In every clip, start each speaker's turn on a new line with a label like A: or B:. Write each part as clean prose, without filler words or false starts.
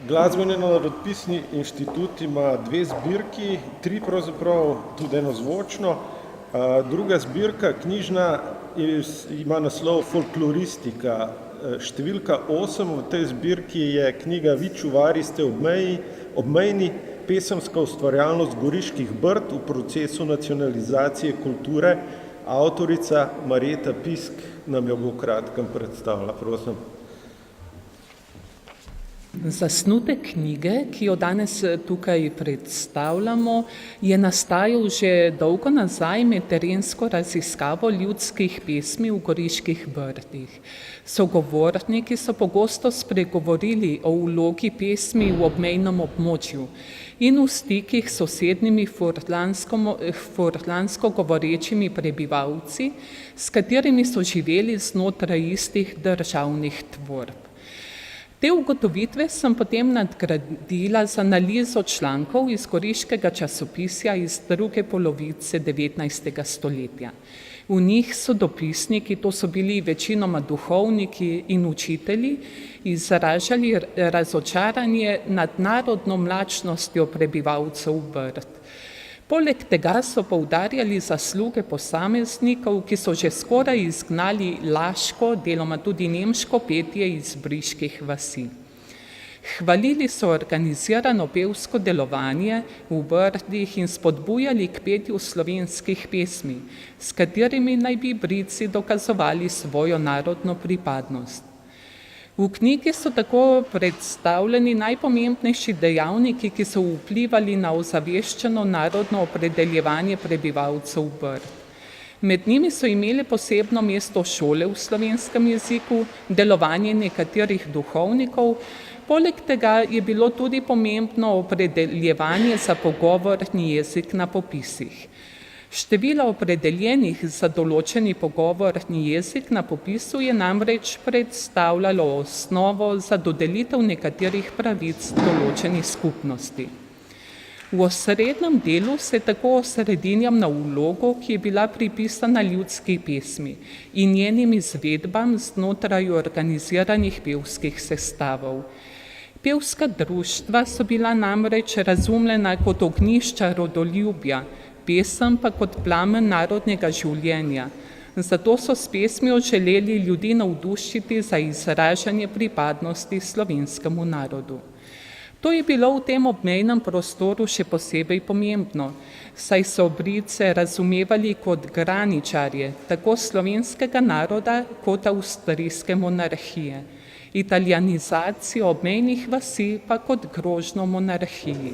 A: Glasbeni narodopisni inštitut ima dve zbirki, tri pravzaprav, tudi eno zvočno. Druga zbirka, knjižna, ima naslov Folkloristika. Številka 8 v tej zbirki je knjiga Vi čuvari ste obmejni, pesemska ustvarjalnost Goriških Brd v procesu nacionalizacije kulture. Avtorica Marjeta Pisk nam jo bo v kratkem predstavila, prosim.
B: Zasnutek knjige, ki jo danes tukaj predstavljamo, je nastajal že dolgo nazaj med terensko raziskavo ljudskih pesmi v Goriških Brdih. Sogovorniki so pogosto spregovorili o vlogi pesmi v obmejnem območju in v stikih s sosednjimi furlansko govorečimi prebivalci, s katerimi so živeli znotraj istih državnih tvorb. Te ugotovitve sem potem nadgradila z analizo člankov iz goriškega časopisja iz druge polovice 19. stoletja. V njih so dopisniki, to so bili večinoma duhovniki in učitelji, izražali razočaranje nad narodno mlačnostjo prebivalcev Brd. Poleg tega so poudarjali zasluge posameznikov, ki so že skoraj izgnali laško, deloma tudi nemško petje iz briških vasi. Hvalili so organizirano pevsko delovanje v Brdih in spodbujali k petju slovenskih pesmi, s katerimi naj bi Bridci dokazovali svojo narodno pripadnost. V knjigi so tako predstavljeni najpomembnejši dejavniki, ki so vplivali na ozaveščeno narodno opredeljevanje prebivalcev Brd. Med njimi so imeli posebno mesto šole v slovenskem jeziku, delovanje nekaterih duhovnikov, poleg tega je bilo tudi pomembno opredeljevanje za pogovorni jezik na popisih. Število opredeljenih za določeni pogovorni jezik na popisu je namreč predstavljalo osnovo za dodelitev nekaterih pravic določeni skupnosti. V osrednjem delu se tako osredinjam na vlogo, ki je bila pripisana ljudski pesmi in njenim izvedbam znotraj organiziranih pevskih sestavov. Pevska društva so bila namreč razumljena kot ognjišča rodoljubja, pesem pa kot plamen narodnega življenja. Zato so s pesmijo želeli ljudi navdušiti za izražanje pripadnosti slovenskemu narodu. To je bilo v tem obmejnem prostoru še posebej pomembno, saj so Bridce razumevali kot graničarje tako slovenskega naroda kot avstrijske monarhije, italijanizacijo obmejnih vasi pa kot grožnjo monarhiji.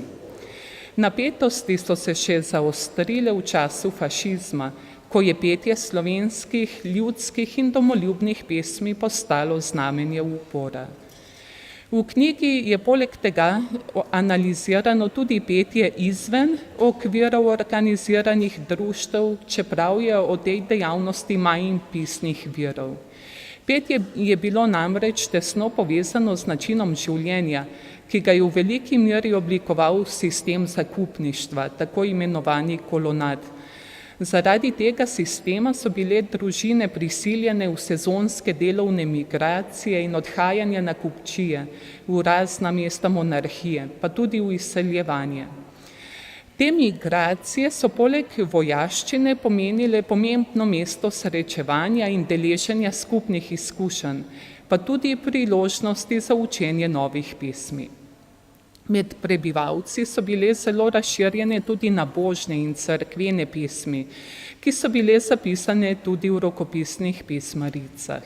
B: Napetosti so se še zaostrile v času fašizma, ko je petje slovenskih, ljudskih in domoljubnih pesmi postalo znamenje upora. V knjigi je poleg tega analizirano tudi petje izven okvirov organiziranih društev, čeprav je o tej dejavnosti manj pisnih virov. Petje je bilo namreč tesno povezano z načinom življenja, ki ga je v veliki meri oblikoval sistem zakupništva, tako imenovani kolonat. Zaradi tega sistema so bile družine prisiljene v sezonske delovne migracije in odhajanje na kupčije, v razna mesta monarhije, pa tudi v izseljevanje. Te migracije so poleg vojaščine pomenile pomembno mesto srečevanja in deleženja skupnih izkušenj, pa tudi priložnosti za učenje novih pesmi. Med prebivalci so bile zelo razširjene tudi nabožne in cerkvene pesmi, ki so bile zapisane tudi v rokopisnih pesmaricah.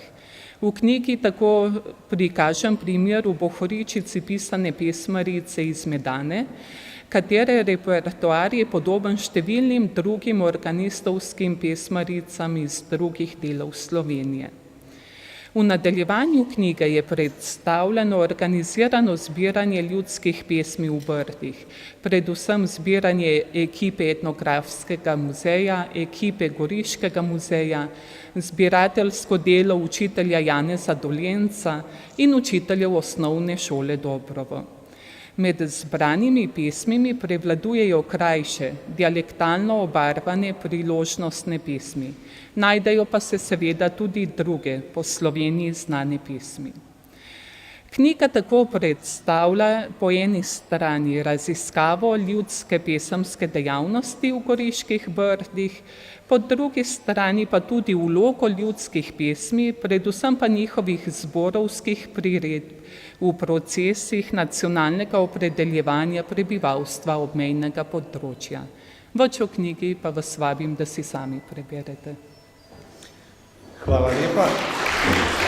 B: V knjigi tako prikažem primer v bohoričici pisane pesmarice iz Medane, katere repertoar je podoben številnim drugim organistovskim pesmaricam iz drugih delov Slovenije. V nadaljevanju knjige je predstavljeno organizirano zbiranje ljudskih pesmi v Brdih, predvsem zbiranje ekipe etnografskega muzeja, ekipe Goriškega muzeja, zbirateljsko delo učitelja Janeza Dolenca in učiteljev osnovne šole Dobrovo. Med zbranimi pesmimi prevladujejo krajše, dialektalno obarvane priložnostne pesmi. Najdejo pa se seveda tudi druge, po Sloveniji znane pesmi. Knjiga tako predstavlja po eni strani raziskavo ljudske pesemske dejavnosti v Goriških Brdih, po drugi strani pa tudi vlogo ljudskih pesmi, predvsem pa njihovih zborovskih priredb v procesih nacionalnega opredeljevanja prebivalstva obmejnega področja. Več o knjigi pa vas vabim, da si sami preberete.
A: Hvala lepa.